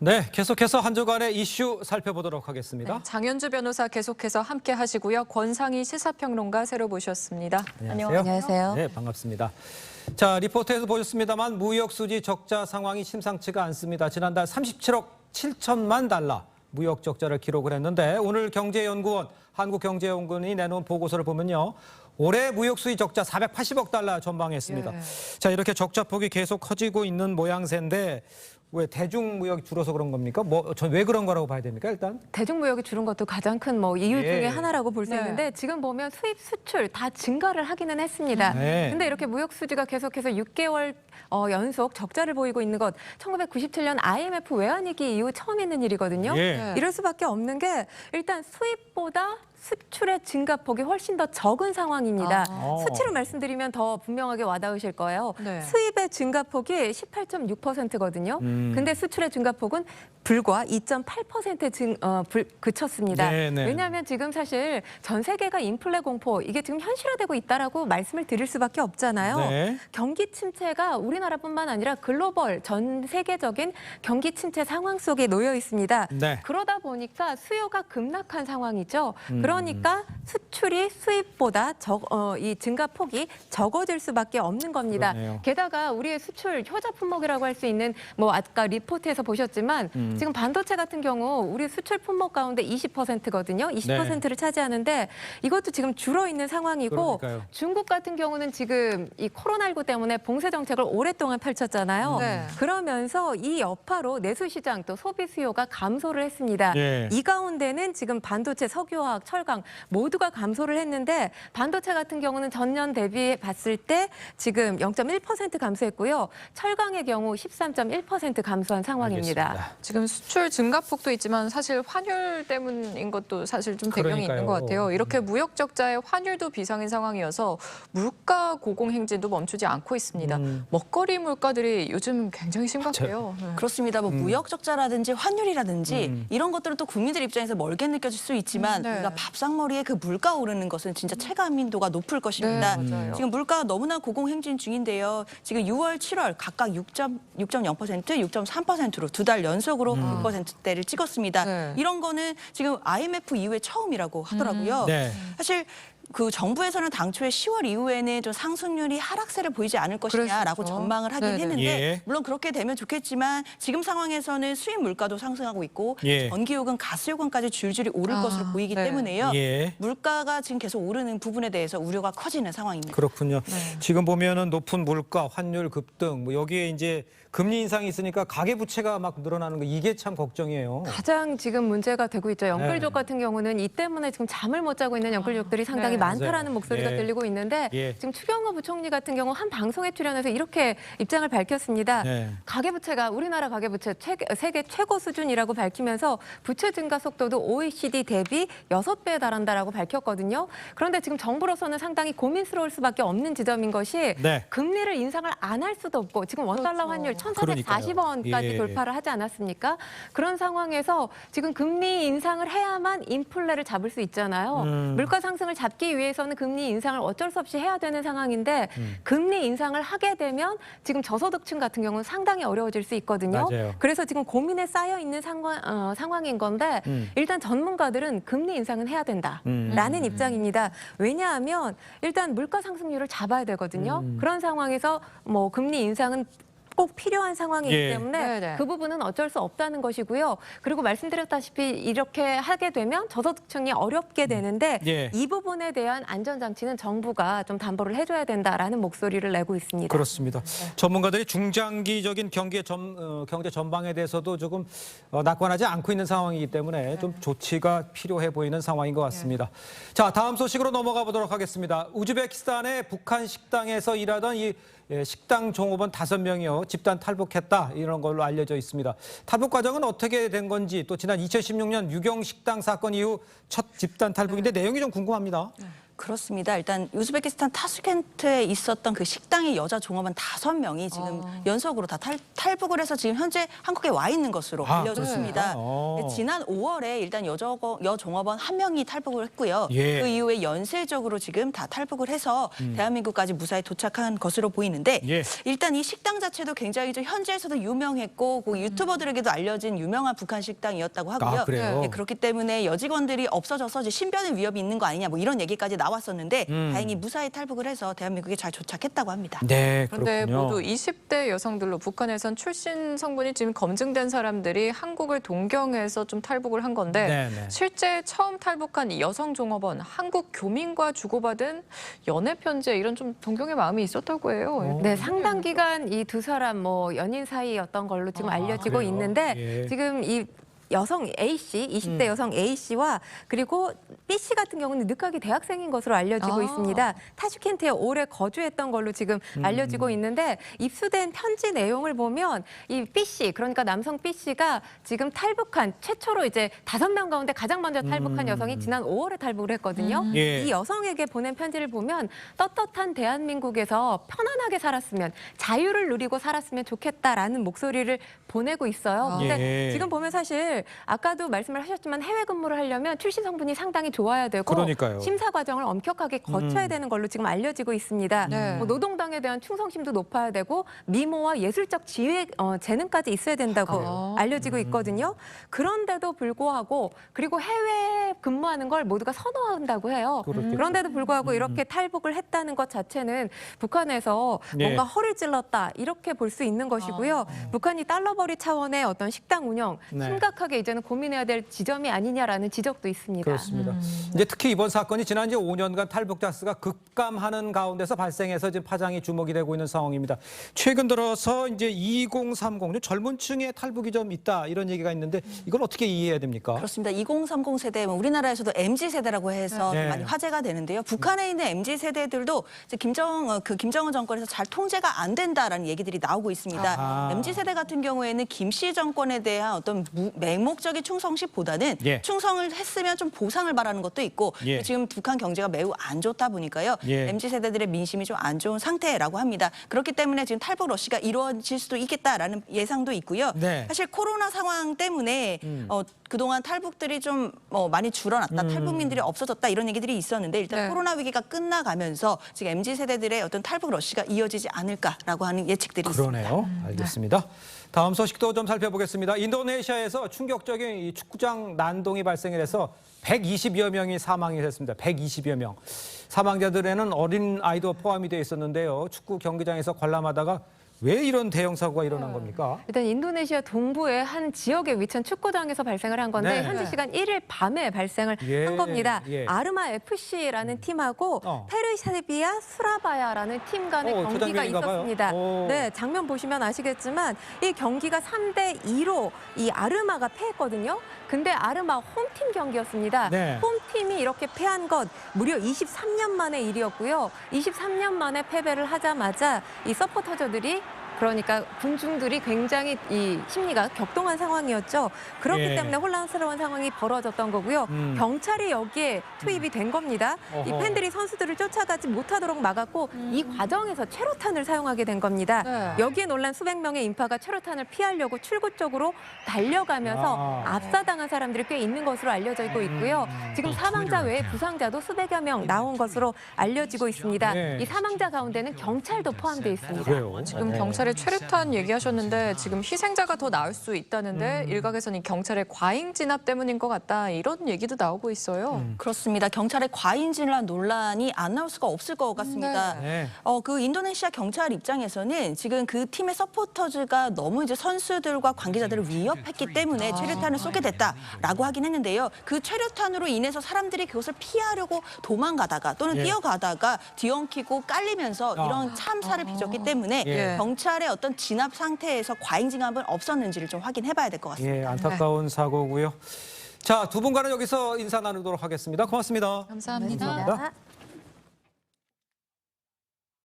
네, 계속해서 한 주간의 이슈 살펴보도록 하겠습니다. 네, 장현주 변호사 계속해서 함께 하시고요. 권상희 시사평론가 새로 모셨습니다. 안녕하세요. 네, 반갑습니다. 자, 리포트에서 보셨습니다만 무역 수지 적자 상황이 심상치가 않습니다. 지난달 37억 7천만 달러 무역 적자를 기록을 했는데 오늘 경제연구원, 한국경제연구원이 내놓은 보고서를 보면요. 올해 무역 수지 적자 480억 달러 전망했습니다. 자, 이렇게 적자 폭이 계속 커지고 있는 모양새인데 왜 대중무역이 줄어서 그런 겁니까? 왜 그런 거라고 봐야 됩니까, 일단? 대중무역이 줄은 것도 가장 큰 이유 중에 하나라고 볼 수 있는데 지금 보면 수입, 수출 다 증가를 하기는 했습니다. 근데 이렇게 무역 수지가 계속해서 6개월 연속 적자를 보이고 있는 것 1997년 IMF 외환위기 이후 처음 있는 일이거든요. 이럴 수밖에 없는 게 일단 수입보다 수출의 증가폭이 훨씬 더 적은 상황입니다. 수치로 말씀드리면 더 분명하게 와닿으실 거예요. 수입의 증가폭이 18.6%거든요. 근데 수출의 증가폭은 불과 2.8%에 그쳤습니다. 왜냐하면 지금 사실 전 세계가 인플레 공포 이게 지금 현실화되고 있다라고 말씀을 드릴 수밖에 없잖아요. 경기 침체가 우리나라뿐만 아니라 글로벌 전 세계적인 경기 침체 상황 속에 놓여 있습니다. 그러다 보니까 수요가 급락한 상황이죠. 그러니까 수출이 수입보다 이 증가폭이 적어질 수밖에 없는 겁니다. 게다가 우리의 수출 효자 품목이라고 할 수 있는 아까 리포트에서 보셨지만 지금 반도체 같은 경우 우리 수출 품목 가운데 20%거든요. 20%를 차지하는데 이것도 지금 줄어 있는 상황이고 중국 같은 경우는 지금 이 코로나19 때문에 봉쇄 정책을 오랫동안 펼쳤잖아요. 그러면서 이 여파로 내수 시장 또 소비 수요가 감소를 했습니다. 이 가운데는 지금 반도체, 석유화학, 철강 모두가 감소를 했는데 반도체 같은 경우는 전년 대비 봤을 때 지금 0.1% 감소했고요. 철강의 경우 13.1% 감소한 상황입니다. 지금 수출 증가폭도 있지만 사실 환율 때문인 것도 사실 좀 배경이 있는 것 같아요. 이렇게 무역 적자에 환율도 비상인 상황이어서 물가 고공행진도 멈추지 않고 있습니다. 먹거리 물가들이 요즘 굉장히 심각해요. 그렇습니다. 무역 적자라든지 환율이라든지 이런 것들은 또 국민들 입장에서 멀게 느껴질 수 있지만 우리가 밥상머리에 그 물가 오르는 것은 진짜 체감인도가 높을 것입니다. 지금 물가가 너무나 고공행진 중인데요. 지금 6월, 7월 각각 6.0%, 6.3%로 두 달 연속으로 6%대를 찍었습니다. 이런 거는 지금 IMF 이후에 처음이라고 하더라고요. 사실 그 정부에서는 당초에 10월 이후에는 좀 상승률이 하락세를 보이지 않을 것이냐라고 전망을 하긴 했는데 물론 그렇게 되면 좋겠지만 지금 상황에서는 수입 물가도 상승하고 있고 전기요금, 가스요금까지 줄줄이 오를 것으로 보이기 때문에요. 물가가 지금 계속 오르는 부분에 대해서 우려가 커지는 상황입니다. 그렇군요. 지금 보면은 높은 물가, 환율 급등, 여기에 이제 금리 인상이 있으니까 가계 부채가 막 늘어나는 거 이게 참 걱정이에요. 가장 지금 문제가 되고 있죠. 영끌족 같은 경우는 이 때문에 지금 잠을 못 자고 있는 영끌족들이 상당히 많다라는 목소리가 들리고 있는데 지금 추경호 부총리 같은 경우 한 방송에 출연해서 이렇게 입장을 밝혔습니다. 가계부채가 우리나라 가계부채 세계 최고 수준이라고 밝히면서 부채 증가 속도도 OECD 대비 6배에 달한다라고 밝혔거든요. 그런데 지금 정부로서는 상당히 고민스러울 수밖에 없는 지점인 것이 금리를 인상을 안 할 수도 없고 지금 원달러 환율 1,440원까지 돌파를 하지 않았습니까? 그런 상황에서 지금 금리 인상을 해야만 인플레를 잡을 수 있잖아요. 물가 상승을 잡기 위해서는 금리 인상을 어쩔 수 없이 해야 되는 상황인데 금리 인상을 하게 되면 지금 저소득층 같은 경우는 상당히 어려워질 수 있거든요. 그래서 지금 고민에 쌓여 있는 상황인 건데 일단 전문가들은 금리 인상은 해야 된다라는 입장입니다. 왜냐하면 일단 물가 상승률을 잡아야 되거든요. 그런 상황에서 금리 인상은 꼭 필요한 상황이기 때문에 그 부분은 어쩔 수 없다는 것이고요. 그리고 말씀드렸다시피 이렇게 하게 되면 저소득층이 어렵게 되는데 이 부분에 대한 안전장치는 정부가 좀 담보를 해줘야 된다라는 목소리를 내고 있습니다. 그렇습니다. 전문가들이 중장기적인 경제 전망에 대해서도 조금 낙관하지 않고 있는 상황이기 때문에 좀 조치가 필요해 보이는 상황인 것 같습니다. 자, 다음 소식으로 넘어가 보도록 하겠습니다. 우즈베키스탄의 북한 식당에서 일하던 이 식당 종업원 5명이요. 집단 탈북했다 이런 걸로 알려져 있습니다. 탈북 과정은 어떻게 된 건지 또 지난 2016년 유경 식당 사건 이후 첫 집단 탈북인데 내용이 좀 궁금합니다. 그렇습니다. 일단 우즈베키스탄 타슈켄트에 있었던 그 식당의 여자 종업원 5명이 지금 연속으로 다 탈북을 해서 지금 현재 한국에 와 있는 것으로 알려졌습니다. 네. 지난 5월에 일단 여종업원 1명이 탈북을 했고요. 예. 그 이후에 연쇄적으로 지금 다 탈북을 해서 대한민국까지 무사히 도착한 것으로 보이는데 예. 일단 이 식당 자체도 굉장히 좀 현지에서도 유명했고 그 유튜버들에게도 알려진 유명한 북한 식당이었다고 하고요. 아, 그래요? 예, 그렇기 때문에 여직원들이 없어져서 이제 신변의 위협이 있는 거 아니냐 뭐 이런 얘기까지 나왔었는데 다행히 무사히 탈북을 해서 대한민국에 잘 도착했다고 합니다. 네, 그런데 그렇군요. 모두 20대 여성들로 북한에선 출신 성분이 지금 검증된 사람들이 한국을 동경해서 좀 탈북을 한 건데 네네. 실제 처음 탈북한 이 여성 종업원 한국 교민과 주고받은 연애 편지 이런 좀 동경의 마음이 있었다고 해요. 네, 상당 기간 이 두 사람 뭐 연인 사이였던 걸로 지금 알려지고 그래요? 있는데 예. 지금 이 여성 A씨, 20대 여성 A씨와 그리고 B씨 같은 경우는 늦가기 대학생인 것으로 알려지고 있습니다. 타슈켄트에 오래 거주했던 걸로 지금 알려지고 있는데 입수된 편지 내용을 보면 이 B씨, 그러니까 남성 B씨가 지금 탈북한 최초로 이제 5명 가운데 가장 먼저 탈북한 여성이 지난 5월에 탈북을 했거든요. 예. 이 여성에게 보낸 편지를 보면 떳떳한 대한민국에서 편안하게 살았으면 자유를 누리고 살았으면 좋겠다라는 목소리를 보내고 있어요. 근데 예. 지금 보면 사실 아까도 말씀을 하셨지만 해외 근무를 하려면 출신 성분이 상당히 좋아야 되고 그러니까요. 심사 과정을 엄격하게 거쳐야 되는 걸로 지금 알려지고 있습니다. 네. 뭐 노동당에 대한 충성심도 높아야 되고 미모와 예술적 재능까지 있어야 된다고 알려지고 있거든요. 그런데도 불구하고 그리고 해외 근무하는 걸 모두가 선호한다고 해요. 그렇겠죠. 그런데도 불구하고 이렇게 탈북을 했다는 것 자체는 북한에서 네. 뭔가 허를 찔렀다 이렇게 볼 수 있는 것이고요. 북한이 달러벌이 차원의 어떤 식당 운영 네. 심각하게 이제는 고민해야 될 지점이 아니냐라는 지적도 있습니다. 그렇습니다. 이제 특히 이번 사건이 지난 이제 5년간 탈북자 수가 급감하는 가운데서 발생해서 지금 파장이 주목이 되고 있는 상황입니다. 최근 들어서 이제 2030 젊은 층의 탈북이 좀 있다 이런 얘기가 있는데 이걸 어떻게 이해해야 됩니까? 그렇습니다. 2030 세대, 우리나라에서도 MZ 세대라고 해서 네. 많이 화제가 되는데요. 북한에 있는 MZ 세대들도 이제 김정은 정권에서 잘 통제가 안 된다라는 얘기들이 나오고 있습니다. 아하. MZ 세대 같은 경우에는 김씨 정권에 대한 어떤 맹목적인 충성심보다는 예. 충성을 했으면 좀 보상을 바라는 것도 있고 예. 지금 북한 경제가 매우 안 좋다 보니까요. 예. MZ 세대들의 민심이 좀 안 좋은 상태라고 합니다. 그렇기 때문에 지금 탈북 러시가 이루어질 수도 있겠다라는 예상도 있고요. 네. 사실 코로나 상황 때문에 그동안 탈북들이 좀 많이 줄어났다, 탈북민들이 없어졌다 이런 얘기들이 있었는데 일단 네. 코로나 위기가 끝나가면서 지금 MZ 세대들의 어떤 탈북 러시가 이어지지 않을까라고 하는 예측들이 있습니다. 그러네요. 알겠습니다. 다음 소식도 좀 살펴보겠습니다. 인도네시아에서 충격적인 이 축구장 난동이 발생해서 120여 명이 사망이 됐습니다. 120여 명. 사망자들에는 어린 아이도 포함이 되어 있었는데요. 축구 경기장에서 관람하다가 왜 이런 대형 사고가 일어난 겁니까? 일단 인도네시아 동부의 한 지역에 위치한 축구장에서 발생을 한 건데 네. 현지 시간 1일 밤에 발생을 예, 한 겁니다. 예. 아르마 FC라는 팀하고 페르세비아 수라바야라는 팀 간의 저 경기가 장면인가 봐요. 있었습니다. 오. 네, 장면 보시면 아시겠지만 이 경기가 3대2로 이 아르마가 패했거든요. 근데 아르마 홈팀 경기였습니다. 네. 홈팀이 이렇게 패한 것 무려 23년 만의 일이었고요. 23년 만에 패배를 하자마자 이 서포터즈들이 그러니까 군중들이 굉장히 이 심리가 격동한 상황이었죠. 그렇기 예. 때문에 혼란스러운 상황이 벌어졌던 거고요. 경찰이 여기에 투입이 된 겁니다. 이 어허. 팬들이 선수들을 쫓아가지 못하도록 막았고 이 과정에서 최루탄을 사용하게 된 겁니다. 네. 여기에 놀란 수백 명의 인파가 최루탄을 피하려고 출구 쪽으로 달려가면서 압사당한 사람들이 꽤 있는 것으로 알려지고 있고요. 지금 사망자 외에 부상자도 수백여 명 나온 것으로 알려지고 있습니다. 네. 이 사망자 가운데는 경찰도 포함되어 있습니다. 그래요. 지금 경찰의 최루탄 얘기하셨는데 지금 희생자가 더 나올 수 있다는데 일각에서는 이 경찰의 과잉 진압 때문인 것 같다 이런 얘기도 나오고 있어요. 그렇습니다. 경찰의 과잉 진압 논란이 안 나올 수가 없을 것 같습니다. 네. 그 인도네시아 경찰 입장에서는 지금 그 팀의 서포터즈가 너무 이제 선수들과 관계자들을 위협했기 때문에 최루탄을 쏘게 됐다라고 하긴 했는데요. 그 최루탄으로 인해서 사람들이 그것을 피하려고 도망가다가 또는 예. 뛰어가다가 뒤엉키고 깔리면서 이런 참사를 빚었기 때문에 예. 경찰의 어떤 진압 상태에서 과잉 진압은 없었는지를 좀 확인해봐야 될 것 같습니다. 예, 안타까운 사고고요. 자, 두 분과는 여기서 인사 나누도록 하겠습니다. 고맙습니다. 감사합니다. 감사합니다.